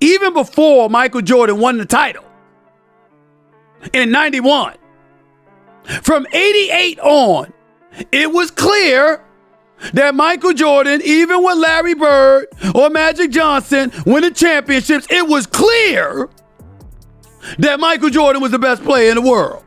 even before Michael Jordan won the title in 91. From 88 on, it was clear that Michael Jordan, even with Larry Bird or Magic Johnson winning championships, it was clear that Michael Jordan was the best player in the world.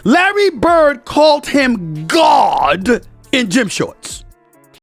Larry Bird called him God in gym shorts.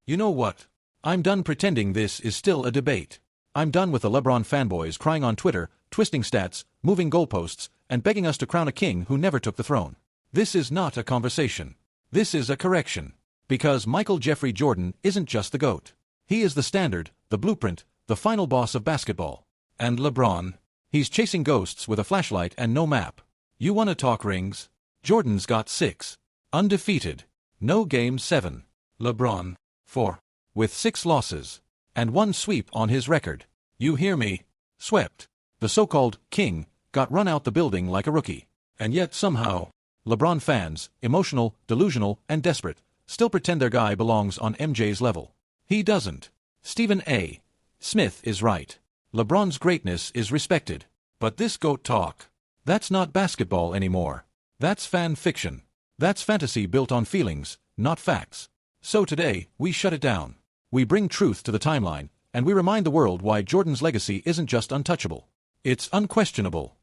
You know what? I'm done pretending this is still a debate. I'm done with the LeBron fanboys crying on Twitter, twisting stats, moving goalposts, and begging us to crown a king who never took the throne. This is not a conversation. This is a correction. Because Michael Jeffrey Jordan isn't just the GOAT. He is the standard, the blueprint, the final boss of basketball. And LeBron? He's chasing ghosts with a flashlight and no map. You want to talk rings? Jordan's got 6. Undefeated. No game 7. LeBron, 4. With 6 losses. And 1 sweep on his record. You hear me? Swept. The so-called king got run out the building like a rookie. And yet somehow, LeBron fans, emotional, delusional, and desperate, still pretend their guy belongs on MJ's level. He doesn't. Stephen A. Smith is right. LeBron's greatness is respected. But this GOAT talk, that's not basketball anymore. That's fan fiction. That's fantasy built on feelings, not facts. So today, we shut it down. We bring truth to the timeline, and we remind the world why Jordan's legacy isn't just untouchable. It's unquestionable.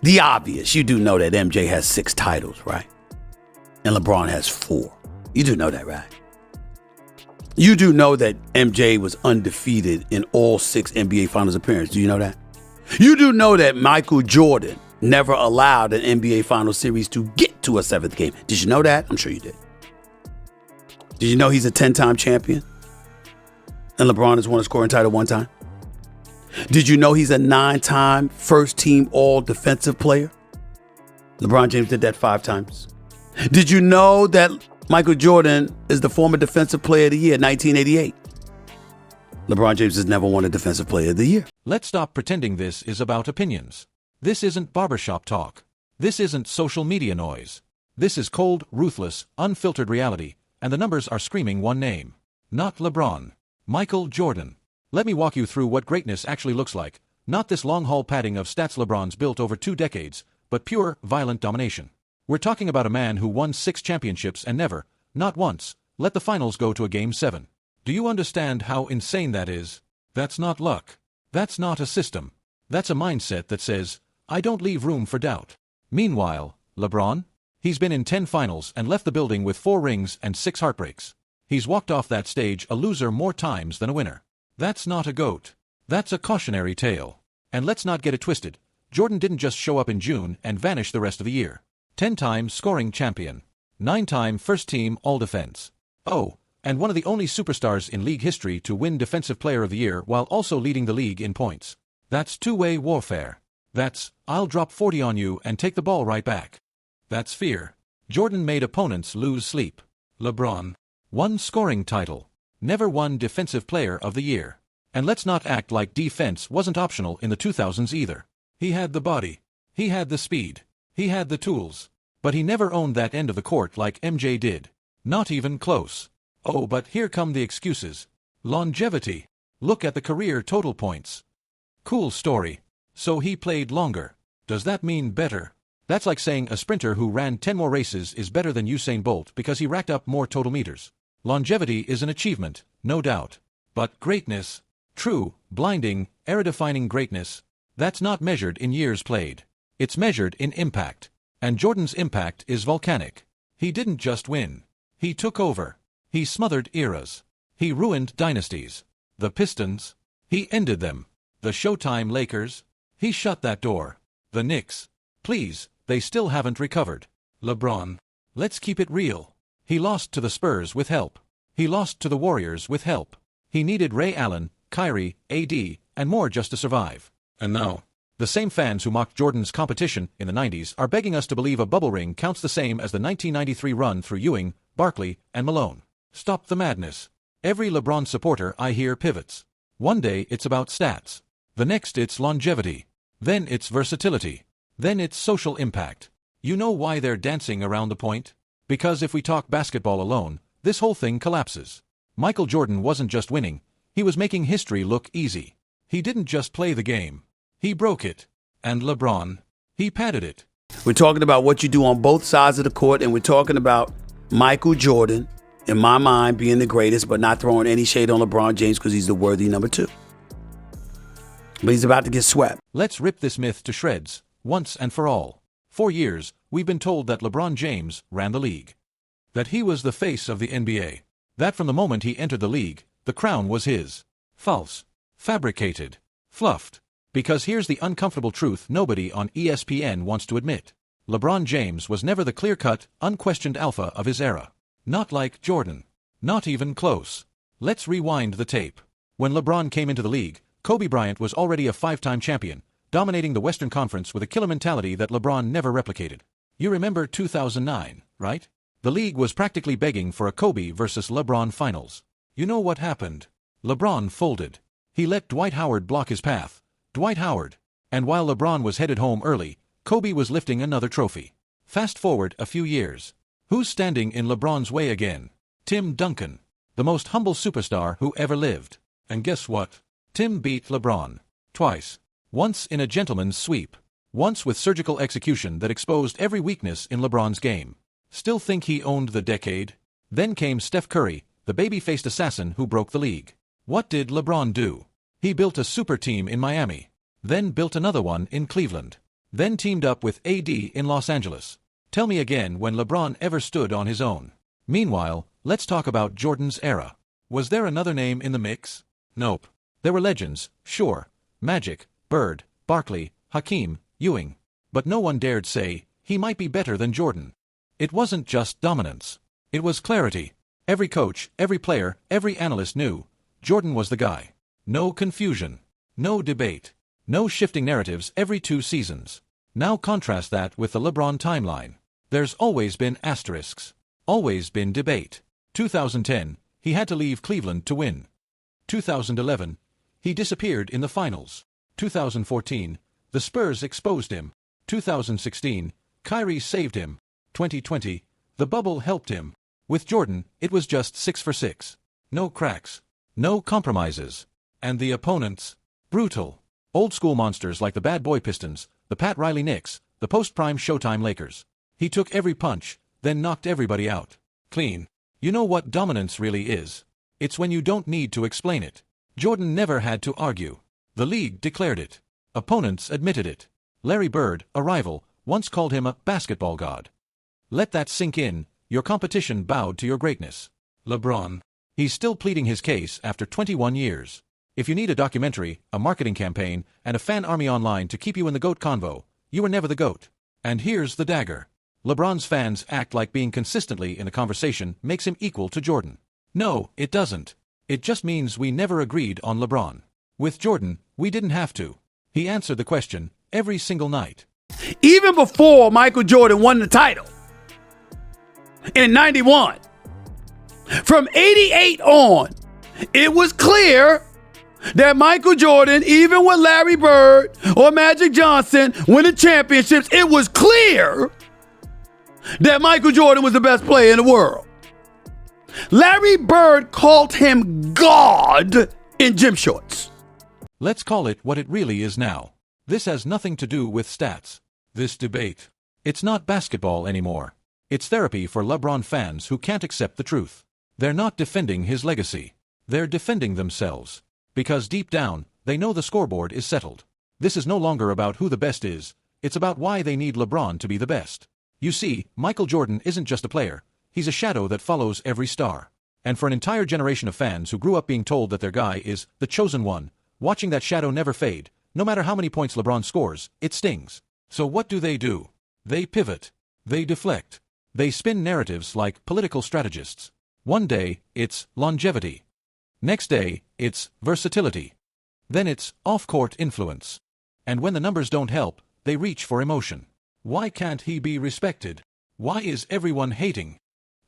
The obvious. You do know that MJ has 6 titles, right? And LeBron has 4. You do know that, right? You do know that MJ was undefeated in all 6 NBA Finals appearances. Do you know that? You do know that Michael Jordan never allowed an NBA Finals series to get to a 7th game. Did you know that? I'm sure you did. Did you know he's a 10-time champion? And LeBron has won a scoring title 1 time? Did you know he's a 9-time first-team all-defensive player? LeBron James did that 5 times. Did you know that Michael Jordan is the former Defensive Player of the Year, 1988? LeBron James has never won a Defensive Player of the Year. Let's stop pretending this is about opinions. This isn't barbershop talk. This isn't social media noise. This is cold, ruthless, unfiltered reality, and the numbers are screaming one name. Not LeBron. Michael Jordan. Let me walk you through what greatness actually looks like. Not this long-haul padding of stats LeBron's built over 2 decades, but pure, violent domination. We're talking about a man who won 6 championships and never, not once, let the finals go to a Game 7. Do you understand how insane that is? That's not luck. That's not a system. That's a mindset that says, I don't leave room for doubt. Meanwhile, LeBron? He's been in 10 finals and left the building with 4 rings and 6 heartbreaks. He's walked off that stage a loser more times than a winner. That's not a GOAT. That's a cautionary tale. And let's not get it twisted. Jordan didn't just show up in June and vanish the rest of the year. 10-time scoring champion. 9-time first-team all-defense. Oh, and one of the only superstars in league history to win Defensive Player of the Year while also leading the league in points. That's two-way warfare. That's, I'll drop 40 on you and take the ball right back. That's fear. Jordan made opponents lose sleep. LeBron. 1 scoring title. Never won Defensive Player of the Year. And let's not act like defense wasn't optional in the 2000s either. He had the body. He had the speed. He had the tools. But he never owned that end of the court like MJ did. Not even close. Oh, but here come the excuses. Longevity. Look at the career total points. Cool story. So he played longer. Does that mean better? That's like saying a sprinter who ran 10 more races is better than Usain Bolt because he racked up more total meters. Longevity is an achievement, no doubt. But greatness, true, blinding, era-defining greatness, that's not measured in years played. It's measured in impact. And Jordan's impact is volcanic. He didn't just win. He took over. He smothered eras. He ruined dynasties. The Pistons. He ended them. The Showtime Lakers. He shut that door. The Knicks. Please, they still haven't recovered. LeBron. Let's keep it real. He lost to the Spurs with help. He lost to the Warriors with help. He needed Ray Allen, Kyrie, AD, and more just to survive. And now, the same fans who mocked Jordan's competition in the 90s are begging us to believe a bubble ring counts the same as the 1993 run through Ewing, Barkley, and Malone. Stop the madness. Every LeBron supporter I hear pivots. One day it's about stats. The next it's longevity. Then it's versatility. Then it's social impact. You know why they're dancing around the point? Because if we talk basketball alone, this whole thing collapses. Michael Jordan wasn't just winning, he was making history look easy. He didn't just play the game. He broke it. And LeBron, he padded it. We're talking about what you do on both sides of the court, and we're talking about Michael Jordan, in my mind, being the greatest, but not throwing any shade on LeBron James because he's the worthy number 2. But he's about to get swept. Let's rip this myth to shreds, once and for all. For years, we've been told that LeBron James ran the league. That he was the face of the NBA. That from the moment he entered the league, the crown was his. False. Fabricated. Fluffed. Because here's the uncomfortable truth nobody on ESPN wants to admit. LeBron James was never the clear-cut, unquestioned alpha of his era. Not like Jordan. Not even close. Let's rewind the tape. When LeBron came into the league, Kobe Bryant was already a 5-time champion, dominating the Western Conference with a killer mentality that LeBron never replicated. You remember 2009, right? The league was practically begging for a Kobe versus LeBron finals. You know what happened? LeBron folded. He let Dwight Howard block his path. Dwight Howard. And while LeBron was headed home early, Kobe was lifting another trophy. Fast forward a few years. Who's standing in LeBron's way again? Tim Duncan. The most humble superstar who ever lived. And guess what? Tim beat LeBron. Twice. Once in a gentleman's sweep. Once with surgical execution that exposed every weakness in LeBron's game. Still think he owned the decade? Then came Steph Curry, the baby-faced assassin who broke the league. What did LeBron do? He built a super team in Miami. Then built another one in Cleveland. Then teamed up with AD in Los Angeles. Tell me again when LeBron ever stood on his own. Meanwhile, let's talk about Jordan's era. Was there another name in the mix? Nope. There were legends, sure. Magic, Bird, Barkley, Hakeem, Ewing. But no one dared say, he might be better than Jordan. It wasn't just dominance. It was clarity. Every coach, every player, every analyst knew Jordan was the guy. No confusion. No debate. No shifting narratives every 2 seasons. Now contrast that with the LeBron timeline. There's always been asterisks. Always been debate. 2010, he had to leave Cleveland to win. 2011, he disappeared in the finals. 2014, the Spurs exposed him. 2016, Kyrie saved him. 2020, the bubble helped him. With Jordan, it was just 6 for 6. No cracks. No compromises. And the opponents? Brutal. Old-school monsters like the bad boy Pistons, the Pat Riley Knicks, the post-prime Showtime Lakers. He took every punch, then knocked everybody out. Clean. You know what dominance really is? It's when you don't need to explain it. Jordan never had to argue. The league declared it. Opponents admitted it. Larry Bird, a rival, once called him a basketball god. Let that sink in. Your competition bowed to your greatness. LeBron. He's still pleading his case after 21 years. If you need a documentary, a marketing campaign, and a fan army online to keep you in the GOAT convo, you were never the GOAT. And here's the dagger. LeBron's fans act like being consistently in a conversation makes him equal to Jordan. No, it doesn't. It just means we never agreed on LeBron. With Jordan, we didn't have to. He answered the question every single night. Even before Michael Jordan won the title in 91, from 88 on, it was clear that Michael Jordan, even with Larry Bird or Magic Johnson winning championships, it was clear that Michael Jordan was the best player in the world. Larry Bird called him God in gym shorts. Let's call it what it really is now. This has nothing to do with stats. This debate. It's not basketball anymore. It's therapy for LeBron fans who can't accept the truth. They're not defending his legacy. They're defending themselves. Because deep down, they know the scoreboard is settled. This is no longer about who the best is. It's about why they need LeBron to be the best. You see, Michael Jordan isn't just a player. He's a shadow that follows every star. And for an entire generation of fans who grew up being told that their guy is the chosen one, watching that shadow never fade, no matter how many points LeBron scores, it stings. So what do? They pivot. They deflect. They spin narratives like political strategists. One day, it's longevity. Next day, it's versatility. Then it's off-court influence. And when the numbers don't help, they reach for emotion. Why can't he be respected? Why is everyone hating?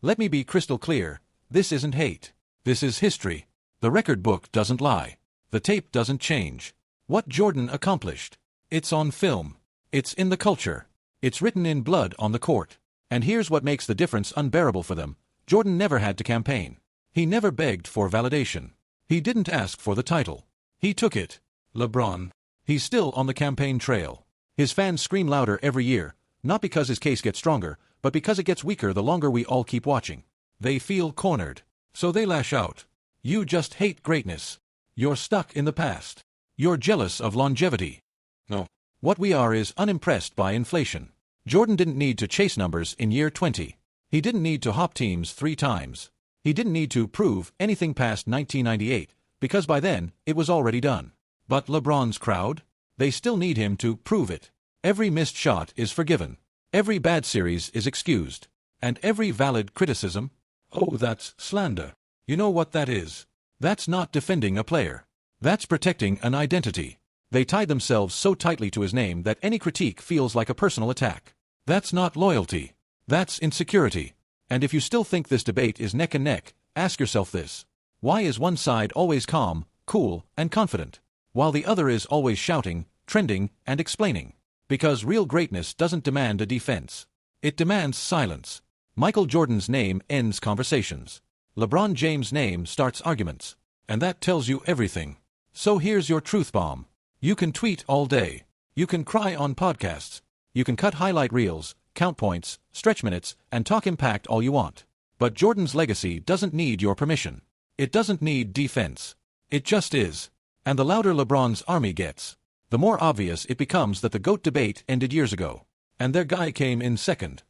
Let me be crystal clear. This isn't hate. This is history. The record book doesn't lie. The tape doesn't change. What Jordan accomplished. It's on film. It's in the culture. It's written in blood on the court. And here's what makes the difference unbearable for them. Jordan never had to campaign. He never begged for validation. He didn't ask for the title. He took it. LeBron. He's still on the campaign trail. His fans scream louder every year, not because his case gets stronger, but because it gets weaker the longer we all keep watching. They feel cornered, so they lash out. You just hate greatness. You're stuck in the past. You're jealous of longevity. No. What we are is unimpressed by inflation. Jordan didn't need to chase numbers in year 20. He didn't need to hop teams 3 times. He didn't need to prove anything past 1998, because by then, it was already done. But LeBron's crowd? They still need him to prove it. Every missed shot is forgiven. Every bad series is excused. And every valid criticism? Oh, that's slander. You know what that is? That's not defending a player. That's protecting an identity. They tied themselves so tightly to his name that any critique feels like a personal attack. That's not loyalty. That's insecurity. And if you still think this debate is neck and neck, ask yourself this. Why is one side always calm, cool, and confident, while the other is always shouting, trending, and explaining? Because real greatness doesn't demand a defense. It demands silence. Michael Jordan's name ends conversations. LeBron James' name starts arguments. And that tells you everything. So here's your truth bomb. You can tweet all day. You can cry on podcasts. You can cut highlight reels, count points, stretch minutes, and talk impact all you want. But Jordan's legacy doesn't need your permission. It doesn't need defense. It just is. And the louder LeBron's army gets, the more obvious it becomes that the GOAT debate ended years ago. And their guy came in second.